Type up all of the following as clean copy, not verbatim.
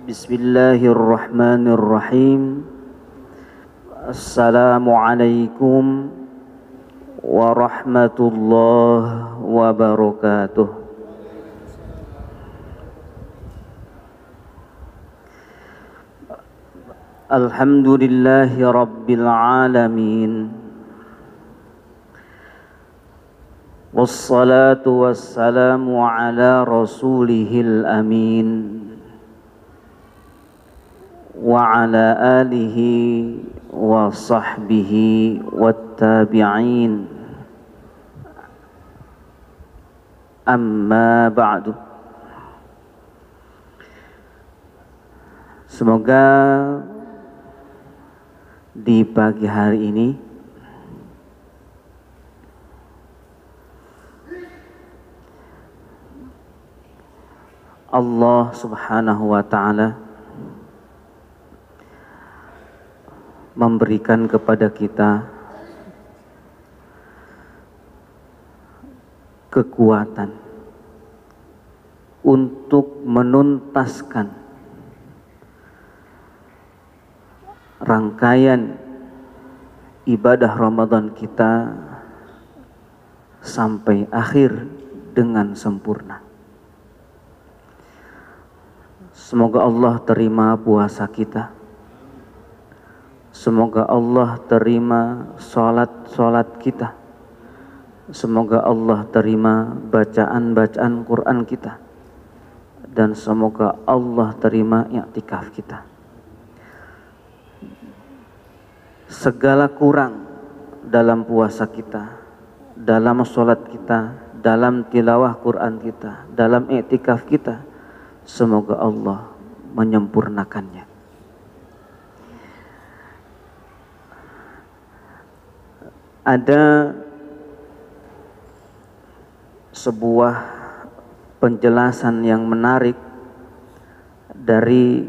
Bismillahirrahmanirrahim. Assalamualaikum warahmatullahi wabarakatuh. Alhamdulillahi rabbil alamin. Wassalatu wassalamu ala rasulihil amin wa ala alihi wa sahbihi wattabi'in. Amma ba'du. Semoga di pagi hari ini Allah Subhanahu wa ta'ala memberikan kepada kita kekuatan untuk menuntaskan rangkaian ibadah Ramadan kita sampai akhir dengan sempurna. Semoga Allah terima puasa kita. Semoga Allah terima sholat kita. Semoga Allah terima bacaan Quran kita. Dan semoga Allah terima i'tikaf kita. Segala kurang dalam puasa kita, dalam sholat kita, dalam tilawah Quran kita, dalam i'tikaf kita, semoga Allah menyempurnakannya. Ada sebuah penjelasan yang menarik dari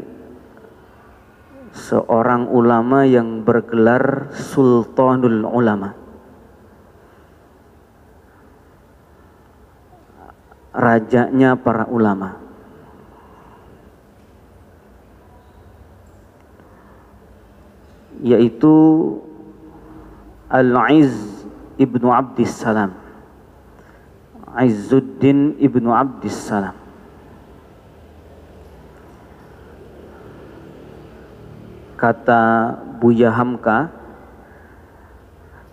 seorang ulama yang bergelar Sultanul Ulama, rajanya para ulama. Yaitu Al-Izz ibnu Abdissalam, Izzuddin ibnu Abdissalam. Kata Buya Hamka,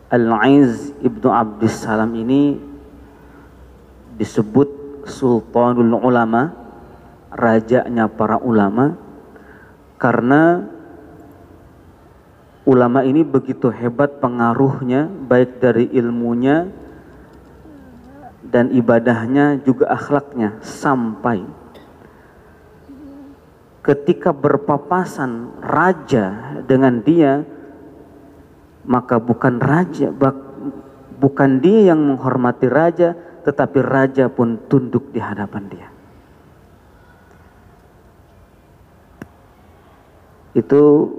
Al-Izz ibnu Abdissalam ini disebut Sultanul Ulama, rajanya para ulama, karena ulama ini begitu hebat pengaruhnya, baik dari ilmunya dan ibadahnya juga akhlaknya, sampai ketika berpapasan raja dengan dia, maka bukan dia yang menghormati raja, tetapi raja pun tunduk di hadapan dia. Itu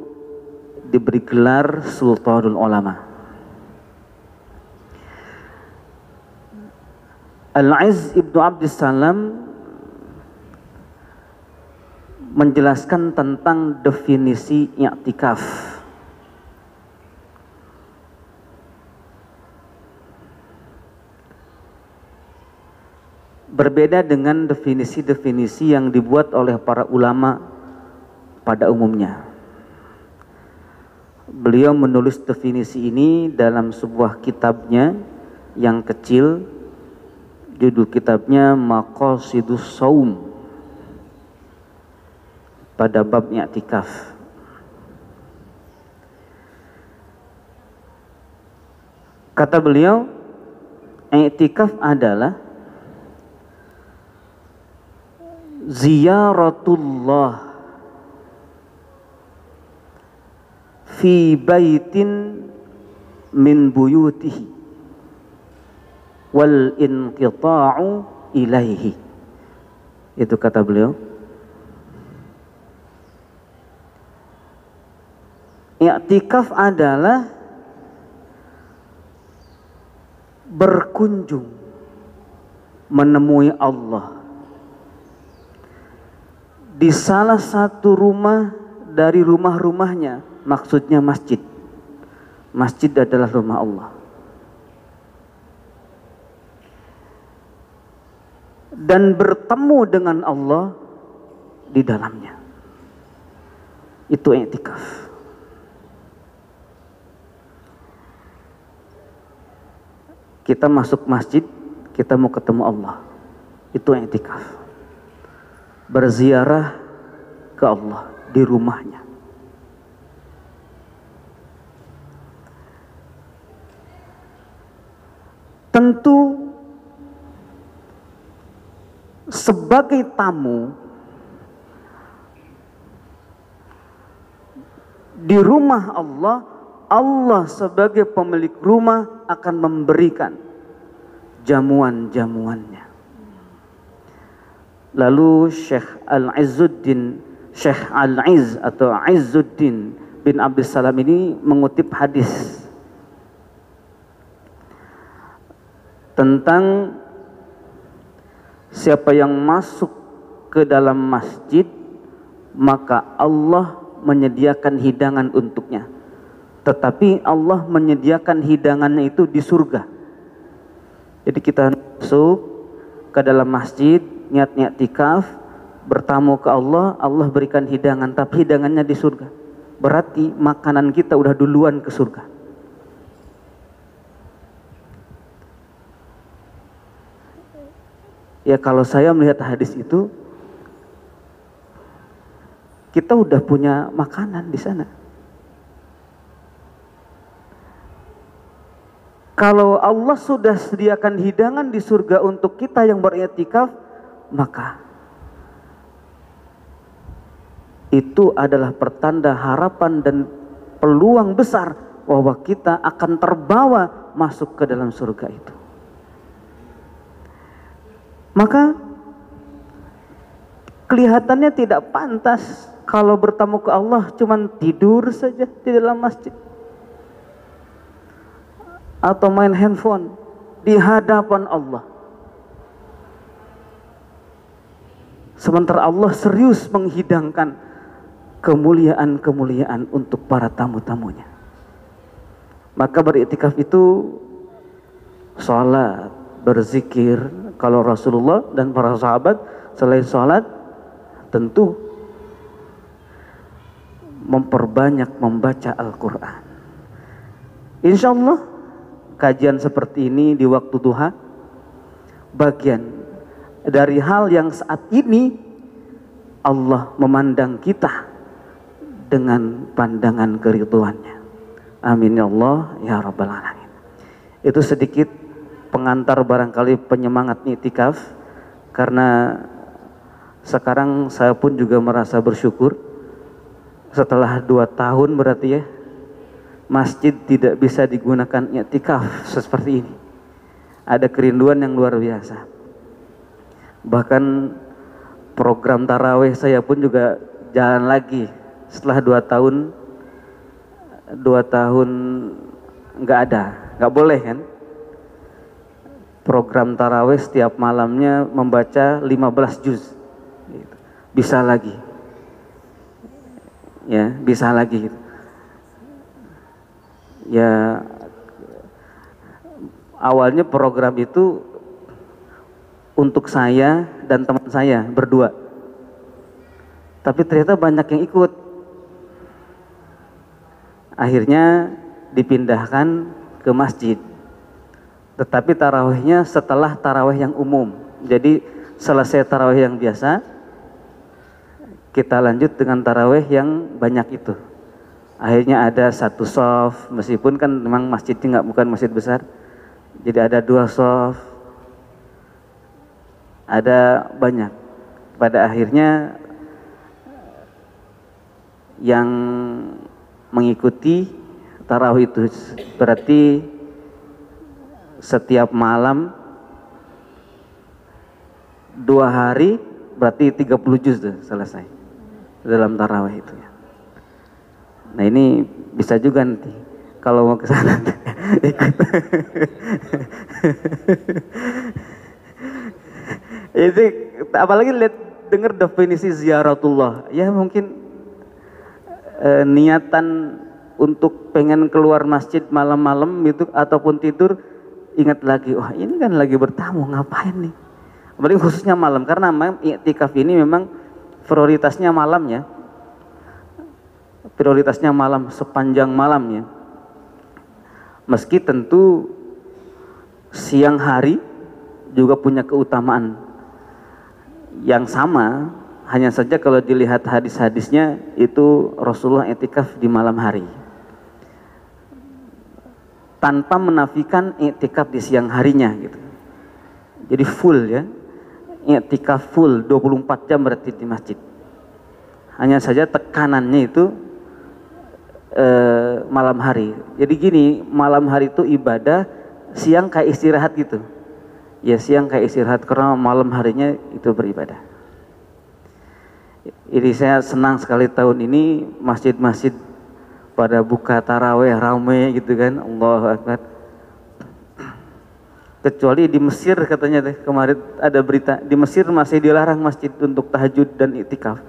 diberi gelar Sultanul Ulama. Al-Izz ibnu Abdissalam menjelaskan tentang definisi i'tikaf. Berbeda dengan definisi-definisi yang dibuat oleh para ulama pada umumnya. Beliau menulis definisi ini dalam sebuah kitabnya yang kecil. Judul kitabnya Maqasidus Shaum, pada bab i'tikaf. Kata beliau, i'tikaf adalah ziyaratullah fi baitin min buyutihi wal inqita'u ilaihi. Itu kata beliau. I'tikaf adalah berkunjung menemui Allah di salah satu rumah dari rumah-rumahnya, maksudnya masjid. Masjid adalah rumah Allah. Dan bertemu dengan Allah di dalamnya. Itu i'tikaf. Kita masuk masjid, kita mau ketemu Allah. Itu i'tikaf. Berziarah ke Allah di rumahnya. Tentu sebagai tamu di rumah Allah, Allah sebagai pemilik rumah akan memberikan jamuan-jamuannya. Lalu Syekh Al-Izz atau Izzuddin bin Abdussalam ini mengutip hadis tentang siapa yang masuk ke dalam masjid, maka Allah menyediakan hidangan untuknya. Tetapi Allah menyediakan hidangannya itu di surga. Jadi kita masuk ke dalam masjid, niat-niat i'tikaf, bertamu ke Allah, Allah berikan hidangan, tapi hidangannya di surga. Berarti makanan kita udah duluan ke surga. Ya kalau saya melihat hadis itu, kita udah punya makanan di sana. Kalau Allah sudah sediakan hidangan di surga untuk kita yang beriktikaf, maka itu adalah pertanda harapan dan peluang besar bahwa kita akan terbawa masuk ke dalam surga itu. Maka kelihatannya tidak pantas kalau bertamu ke Allah cuman tidur saja di dalam masjid atau main handphone di hadapan Allah. Sementara Allah serius menghidangkan kemuliaan-kemuliaan untuk para tamu-tamunya. Maka beriktikaf itu sholat, berzikir. Kalau Rasulullah dan para sahabat selain sholat, tentu memperbanyak membaca Al-Quran. Insya Allah kajian seperti ini di waktu duha bagian dari hal yang saat ini Allah memandang kita dengan pandangan keridhoannya. Amin ya Allah ya Rabbal Alamin. Itu sedikit pengantar barangkali penyemangat i'tikaf, karena sekarang saya pun juga merasa bersyukur setelah 2 tahun berarti ya masjid tidak bisa digunakan i'tikaf seperti ini. Ada kerinduan yang luar biasa. Bahkan program tarawih saya pun juga jalan lagi setelah 2 tahun nggak ada, nggak boleh kan. Program tarawih setiap malamnya membaca 15 juz. Bisa lagi. Ya, bisa lagi. Ya, awalnya program itu untuk saya dan teman saya berdua. Tapi ternyata banyak yang ikut. Akhirnya dipindahkan ke masjid. Tetapi tarawihnya setelah tarawih yang umum. Jadi selesai tarawih yang biasa, kita lanjut dengan tarawih yang banyak itu. Akhirnya ada 1 shaf, meskipun kan memang masjidnya bukan masjid besar. Jadi ada 2 shaf, ada banyak. Pada akhirnya yang mengikuti tarawih itu berarti setiap malam 2 hari berarti 30 juz tuh selesai dalam tarawih itu ya. Nah ini bisa juga nanti kalau mau ke sana ikut. Itu apalagi lihat dengar definisi ziaratullah, ya mungkin niatan untuk pengen keluar masjid malam-malam gitu ataupun tidur, ingat lagi, wah ini kan lagi bertamu, ngapain nih? Apalagi khususnya malam, karena memang i'tikaf ini memang prioritasnya malam ya, prioritasnya malam, sepanjang malamnya. Meski tentu siang hari juga punya keutamaan yang sama, hanya saja kalau dilihat hadis-hadisnya itu Rasulullah i'tikaf di malam hari, tanpa menafikan i'tikaf di siang harinya gitu. Jadi full ya, i'tikaf full 24 jam berarti di masjid. Hanya saja tekanannya itu malam hari. Jadi gini, malam hari itu ibadah, siang kayak istirahat gitu. Ya siang kayak istirahat, karena malam harinya itu beribadah. Jadi saya senang sekali tahun ini masjid-masjid pada buka taraweh rame gitu kan, Allahu Akbar. Kecuali di Mesir katanya deh, kemarin ada berita di Mesir masih dilarang masjid untuk tahajud dan iktikaf.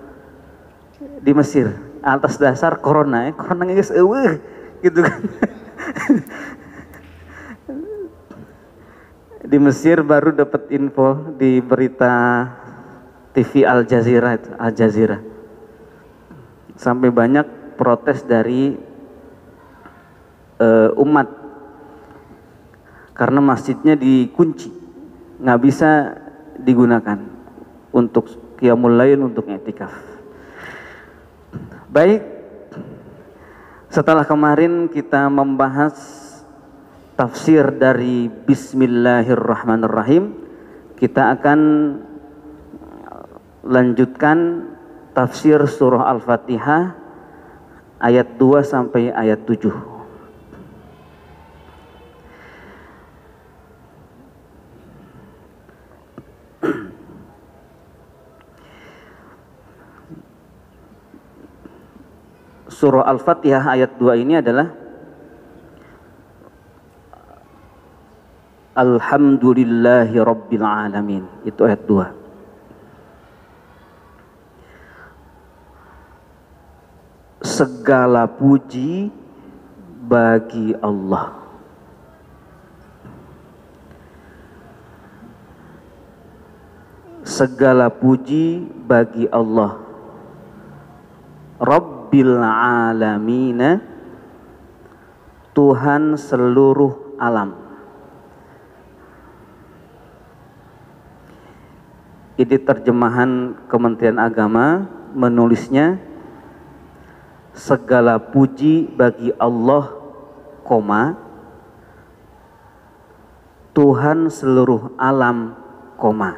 Di Mesir atas dasar corona ya, corona guys, gitu kan. Di Mesir baru dapat info di berita TV Al Jazeera itu, Al Jazeera. Sampai banyak protes dari umat karena masjidnya dikunci, nggak bisa digunakan untuk qiyamul lail, untuk i'tikaf. Baik, setelah kemarin kita membahas tafsir dari Bismillahirrahmanirrahim, kita akan lanjutkan tafsir surah Al-Fatihah ayat 2 sampai ayat 7. Surah Al-Fatihah ayat 2 ini adalah Alhamdulillahi Rabbil Alamin. Itu ayat 2. Segala puji bagi Allah. Segala puji bagi Allah, Rabbil Alamina, Tuhan seluruh alam. Ini terjemahan Kementerian Agama menulisnya, segala puji bagi Allah, koma, Tuhan seluruh alam, koma.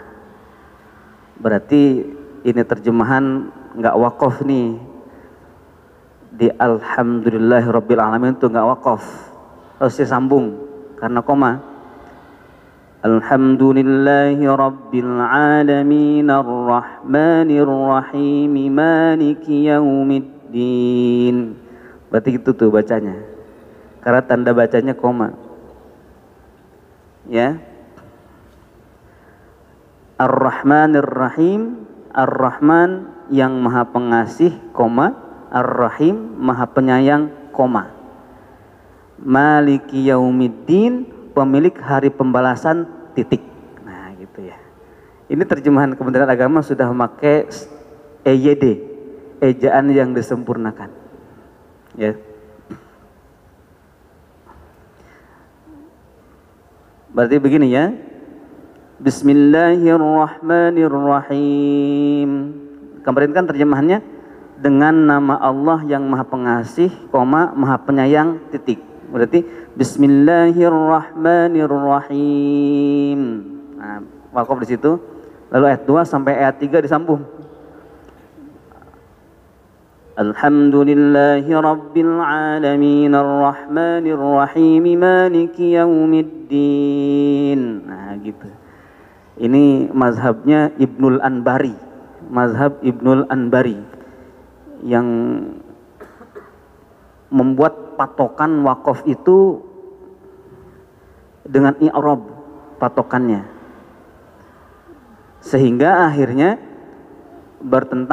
Berarti ini terjemahan nggak wakaf nih. Di Alhamdulillahirabbil alamin itu nggak wakaf, harus disambung karena koma. Alhamdulillahi Rabbil Alamin Ar-Rahmanir Rahim Maliki Yaumiddin. Berarti itu tuh bacanya, karena tanda bacanya koma ya. Ar-Rahmanir Rahim, Ar-Rahman yang maha pengasih, koma, Ar-Rahim maha penyayang, koma. Maliki Yaumiddin, pemilik hari pembalasan, titik. Nah gitu ya. Ini terjemahan Kementerian Agama sudah memakai EYD, ejaan yang disempurnakan ya. Berarti begini ya, Bismillahirrahmanirrahim. Kemarin kan terjemahannya dengan nama Allah yang maha pengasih, koma, maha penyayang, titik. Berarti Bismillahirrahmanirrahim. Nah, wakaf di situ. Lalu ayat 2 sampai ayat 3 disambung. Alhamdulillahi Rabbil Alamin Ar-Rahmanir Rahim Maliki Yaumiddin. Nah gitu. Ini mazhabnya Ibnul Anbari, mazhab Ibnul Anbari yang membuat patokan wakaf itu dengan i'rab patokannya, sehingga akhirnya bertentangan